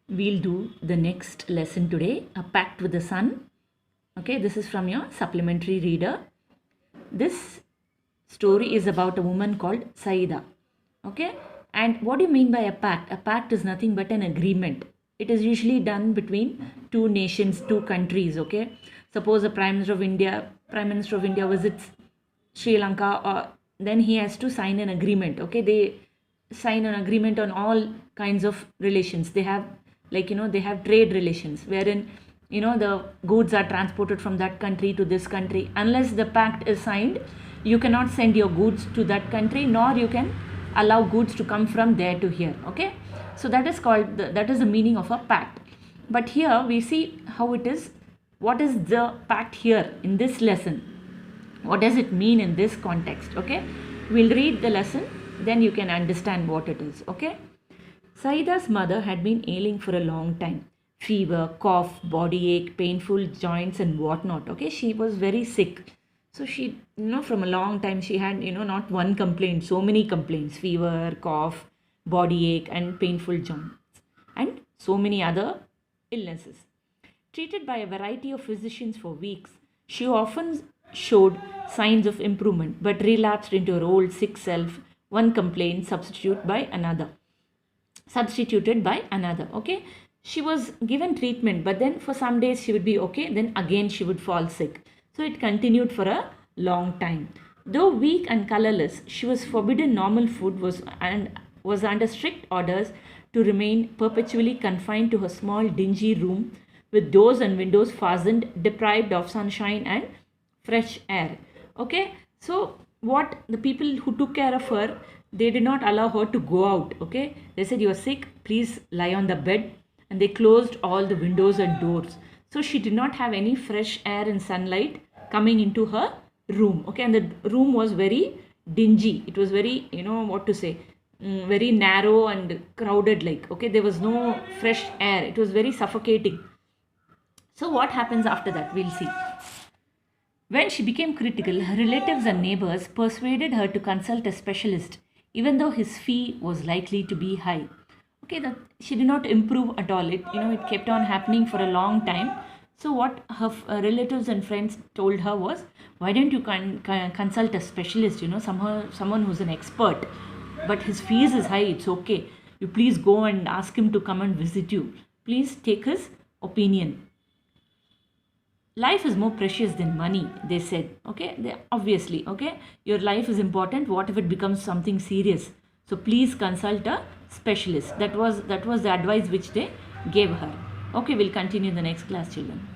We'll do the next lesson today, A Pact with the Sun. Okay, this is from your supplementary reader. This story is about a woman called Saida. Okay, and what do you mean by a pact? A pact is nothing but an agreement. It is usually done between two nations, two countries. Okay, suppose a Prime Minister of India visits Sri Lanka, or then he has to sign an agreement. Okay, they sign an agreement on all kinds of relations. They have, they have trade relations wherein the goods are transported from that country to this country. Unless the pact is signed, you cannot send your goods to that country, nor you can allow goods to come from there to here. Okay, so that is called that is the meaning of a pact. But here we see how it is. What is the pact here in this lesson? What does it mean in this context? Okay, we'll read the lesson, then you can understand what it is. Okay, Saida's mother had been ailing for a long time. Fever, cough, body ache, painful joints, and whatnot. Okay, she was very sick. So she, from a long time, she had, not one complaint, so many complaints: fever, cough, body ache, and painful joints, and so many other illnesses. Treated by a variety of physicians for weeks, she often showed signs of improvement but relapsed into her old sick self, one complaint substituted by another. Okay, she was given treatment, but then for some days she would be okay, then again she would fall sick. So it continued for a long time. Though weak and colorless, she was forbidden normal food and was under strict orders to remain perpetually confined to her small dingy room with doors and windows fastened, deprived of sunshine and fresh air. Okay, so what the people who took care of her, they did not allow her to go out. Okay, they said, "You are sick, please lie on the bed," and they closed all the windows and doors. So she did not have any fresh air and sunlight coming into her room. Okay, and the room was very dingy. It was very, very narrow and crowded. Okay, there was no fresh air. It was very suffocating. So what happens after that? We'll see. When she became critical, her relatives and neighbors persuaded her to consult a specialist, even though his fee was likely to be high. Okay, that she did not improve at all. It kept on happening for a long time. So what her relatives and friends told her was, why don't you consult a specialist? Someone who's an expert. But his fees is high. It's okay. You please go and ask him to come and visit you. Please take his opinion. Life is more precious than money, they said. Okay, obviously, okay, your life is important. What if it becomes something serious? So please consult a specialist. That was the advice which they gave her. Okay, we'll continue in the next class, children.